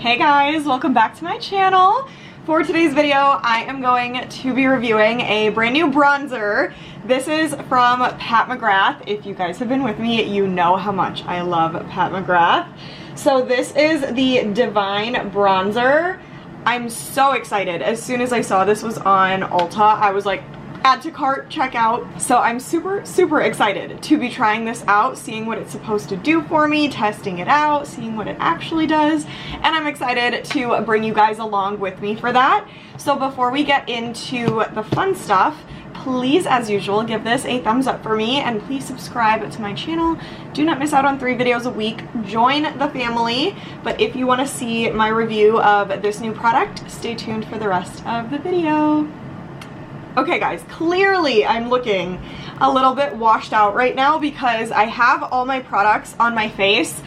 Hey guys, welcome back to my channel. For today's video, I am going to be reviewing a brand new bronzer. This is from Pat McGrath. If you guys have been with me, you know how much I love Pat McGrath. So this is the Divine Bronzer. I'm so excited. As soon as I saw this was on Ulta, I was like, add to cart, check out. So I'm super excited to be trying this out, seeing what it's supposed to do for me, testing it out, seeing what it actually does, and I'm excited to bring you guys along with me for that. So before we get into the fun stuff, please, as usual, give this a thumbs up for me, and please subscribe to my channel. Do not miss out on 3 videos a week. Join the family. But if you want to see my review of this new product, stay tuned for the rest of the video. Okay guys, clearly I'm looking a little bit washed out right now because I have all my products on my face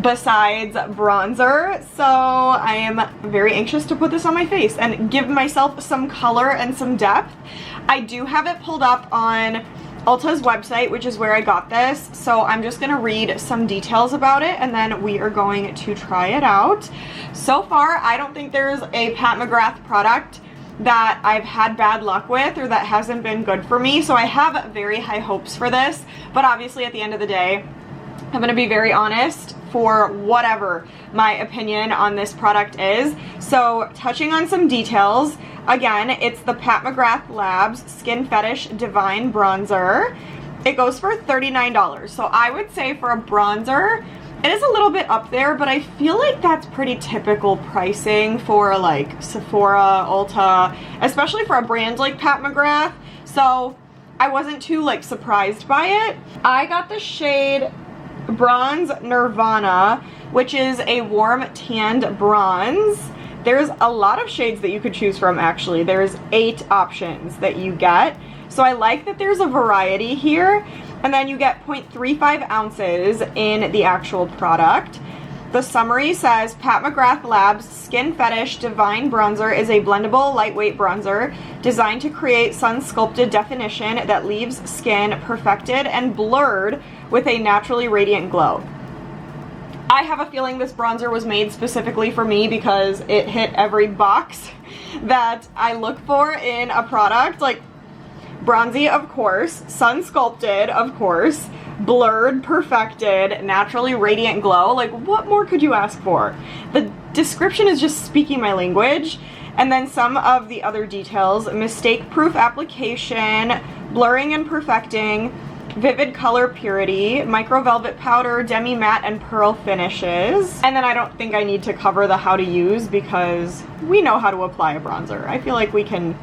besides bronzer, so I am very anxious to put this on my face and give myself some color and some depth. I do have it pulled up on Ulta's website, which is where I got this, so I'm just gonna read some details about it and then we are going to try it out. So far, I don't think there's a Pat McGrath product that I've had bad luck with or that hasn't been good for me, so I have very high hopes for this, but obviously at the end of the day, I'm gonna be very honest for whatever my opinion on this product is. So touching on some details, again, it's the Pat McGrath Labs Skin Fetish Divine Bronzer. It goes for $39, so I would say for a bronzer, it is a little bit up there, but I feel like that's pretty typical pricing for like Sephora, Ulta, especially for a brand like Pat McGrath. So I wasn't too like surprised by it. I got the shade Bronze Nirvana, which is a warm tanned bronze. There's a lot of shades that you could choose from actually. There's 8 options that you get. So I like that there's a variety here. And then you get 0.35 ounces in the actual product. The summary says, Pat McGrath Labs Skin Fetish Divine Bronzer is a blendable, lightweight bronzer designed to create sun-sculpted definition that leaves skin perfected and blurred with a naturally radiant glow. I have a feeling this bronzer was made specifically for me because it hit every box that I look for in a product. Like, bronzy, of course, sun sculpted, of course, blurred, perfected, naturally radiant glow. Like, what more could you ask for? The description is just speaking my language. And then some of the other details: mistake-proof application, blurring and perfecting, vivid color purity, micro velvet powder, demi matte and pearl finishes. And then I don't think I need to cover the how to use because we know how to apply a bronzer. I feel like we can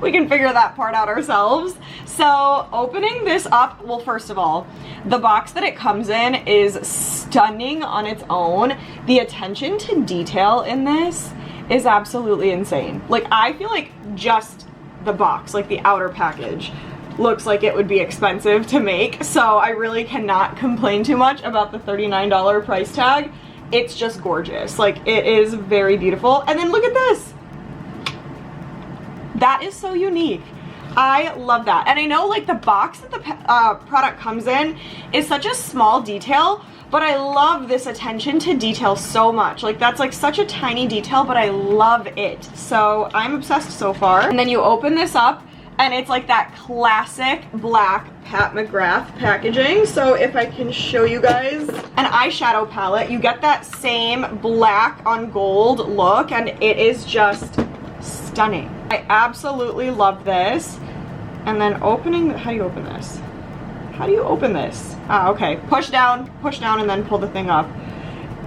figure that part out ourselves. So opening this up, well, first of all, the box that it comes in is stunning on its own. The attention to detail in this is absolutely insane. Like, I feel like just the box, like the outer package, looks like it would be expensive to make. So I really cannot complain too much about the $39 price tag. It's just gorgeous. Like, it is very beautiful. And then look at this. That is so unique. I love that. And I know like the box that the product comes in is such a small detail, but I love this attention to detail so much. Like, that's like such a tiny detail, but I love it. So I'm obsessed so far. And then you open this up and it's like that classic black Pat McGrath packaging. So if I can show you guys an eyeshadow palette, you get that same black on gold look and it is just stunning. I absolutely love this. And then opening, how do you open this? How do you open this? Ah, okay. Push down, and then pull the thing up.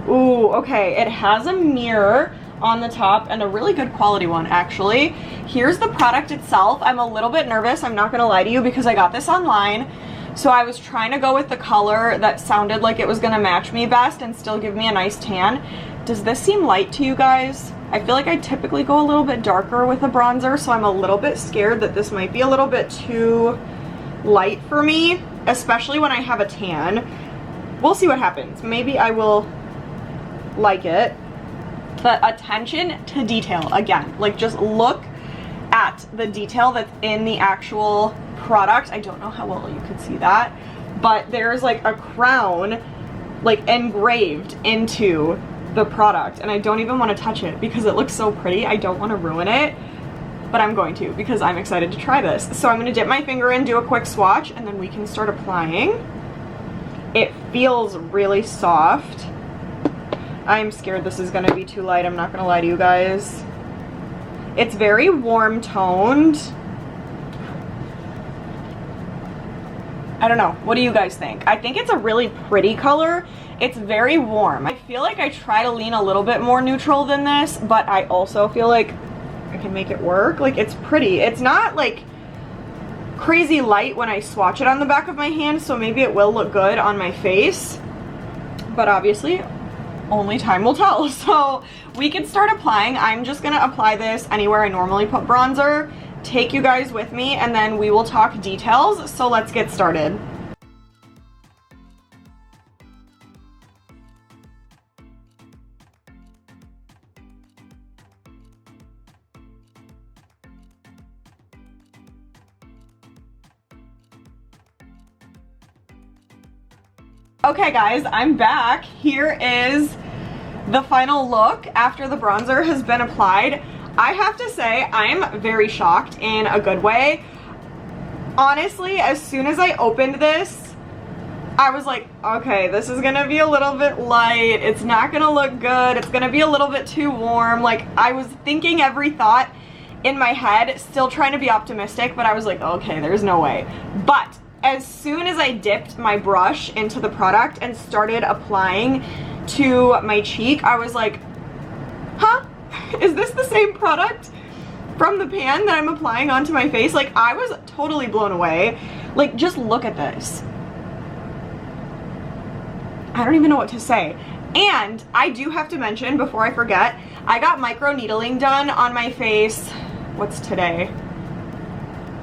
Ooh, okay. It has a mirror on the top and a really good quality one, actually. Here's the product itself. I'm a little bit nervous, I'm not gonna lie to you, because I got this online. So I was trying to go with the color that sounded like it was gonna match me best and still give me a nice tan. Does this seem light to you guys? I feel like I typically go a little bit darker with a bronzer, so I'm a little bit scared that this might be a little bit too light for me, especially when I have a tan. We'll see what happens. Maybe I will like it. But attention to detail, again, like just look at the detail that's in the actual product. I don't know how well you could see that, but there's like a crown like engraved into the product, and I don't even want to touch it because it looks so pretty. I don't want to ruin it, but I'm going to because I'm excited to try this. So I'm going to dip my finger in, do a quick swatch, and then we can start applying. It feels really soft. I'm scared this is going to be too light. I'm not going to lie to you guys. It's very warm toned. I don't know. What do you guys think? I think it's a really pretty color. It's very warm. I feel like I try to lean a little bit more neutral than this, but I also feel like I can make it work. Like, it's pretty. It's not like crazy light when I swatch it on the back of my hand, so maybe it will look good on my face. But obviously, only time will tell. So we can start applying. I'm just gonna apply this anywhere I normally put bronzer, take you guys with me, and then we will talk details. So let's get started. Okay guys, I'm back. Here is the final look after the bronzer has been applied. I have to say, I'm very shocked in a good way. Honestly, as soon as I opened this, I was like, okay, this is gonna be a little bit light. It's not gonna look good. It's gonna be a little bit too warm. Like, I was thinking every thought in my head, still trying to be optimistic, but I was like, okay, there's no way. But as soon as I dipped my brush into the product and started applying to my cheek, I was like, huh? Is this the same product from the pan that I'm applying onto my face? Like, I was totally blown away. Like, just look at this. I don't even know what to say. And I do have to mention, before I forget, I got micro needling done on my face, what's today?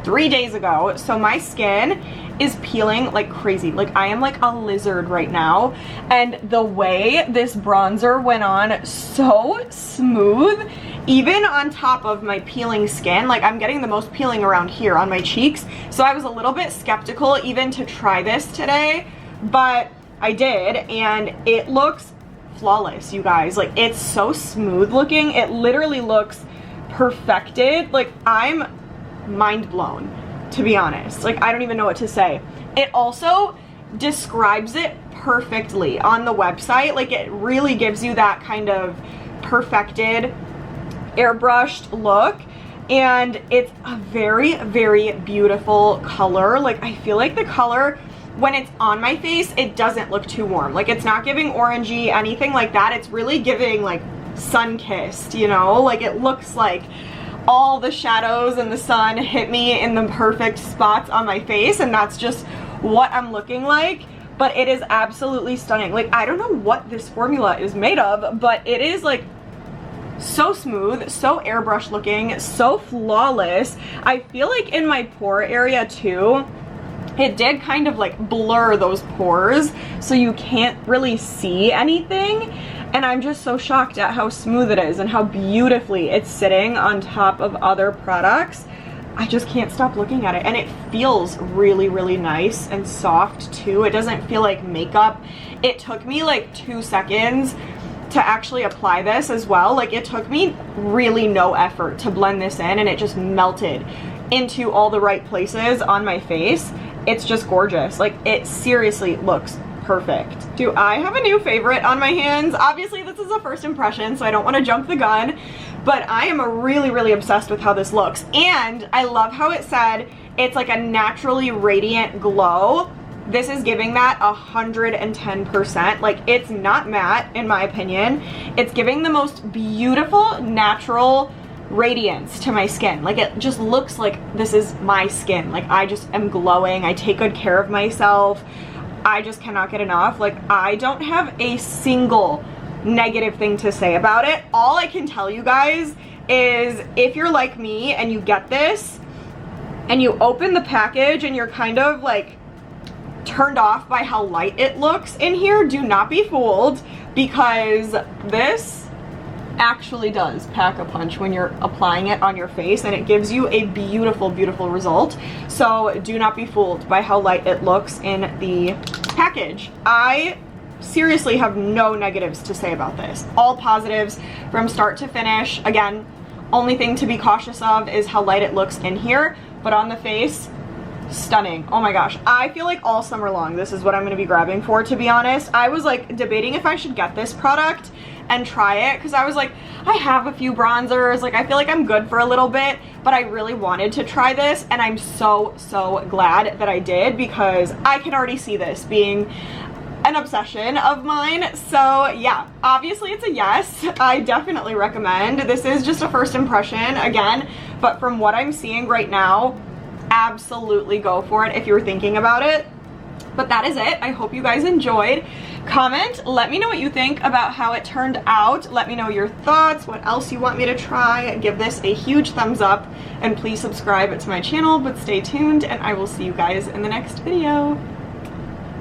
3 days ago. So my skin is peeling like crazy. Like, I am like a lizard right now, and the way this bronzer went on so smooth, even on top of my peeling skin. Like, I'm getting the most peeling around here on my cheeks, so I was a little bit skeptical even to try this today, but I did, and it looks flawless, you guys. Like, it's so smooth looking. It literally looks perfected. Like, I'm mind blown, to be honest. Like, I don't even know what to say. It also describes it perfectly on the website. Like, it really gives you that kind of perfected, airbrushed look, and it's a very, very beautiful color. Like, I feel like the color, when it's on my face, it doesn't look too warm. Like, it's not giving orangey, anything like that. It's really giving like sun-kissed, you know? Like, it looks like all the shadows and the sun hit me in the perfect spots on my face, and that's just what I'm looking like. But it is absolutely stunning. Like, I don't know what this formula is made of, but it is like so smooth, so airbrush looking, so flawless. I feel like in my pore area too, it did kind of like blur those pores, so you can't really see anything. And I'm just so shocked at how smooth it is and how beautifully it's sitting on top of other products. I just can't stop looking at it, and it feels really, really nice and soft too. It doesn't feel like makeup. It took me like 2 seconds to actually apply this as well. Like, it took me really no effort to blend this in, and it just melted into all the right places on my face. It's just gorgeous. Like, it seriously looks perfect. Do I have a new favorite on my hands? Obviously, this is a first impression, so I don't want to jump the gun, but I am really, really obsessed with how this looks. And I love how it said it's like a naturally radiant glow. This is giving that 110%. Like, it's not matte, in my opinion. It's giving the most beautiful, natural radiance to my skin. Like, it just looks like this is my skin. Like, I just am glowing. I take good care of myself. I just cannot get enough. Like, I don't have a single negative thing to say about it. All I can tell you guys is, if you're like me and you get this and you open the package and you're kind of like turned off by how light it looks in here, do not be fooled, because this actually does pack a punch when you're applying it on your face, and it gives you a beautiful, beautiful result. So do not be fooled by how light it looks in the package. I seriously have no negatives to say about this. All positives from start to finish. Again, only thing to be cautious of is how light it looks in here, but on the face, stunning. Oh my gosh, I feel like all summer long this is what I'm going to be grabbing for, to be honest. I was like debating if I should get this product and try it, because I was like, I have a few bronzers, like I feel like I'm good for a little bit, but I really wanted to try this, and I'm so glad that I did, because I can already see this being an obsession of mine. So yeah, obviously it's a yes. I definitely recommend. This is just a first impression again, but from what I'm seeing right now, absolutely go for it if you're thinking about it. But that is it. I hope you guys enjoyed. Comment, let me know what you think about how it turned out. Let me know your thoughts, what else you want me to try. Give this a huge thumbs up, and please subscribe to my channel, but stay tuned, and I will see you guys in the next video.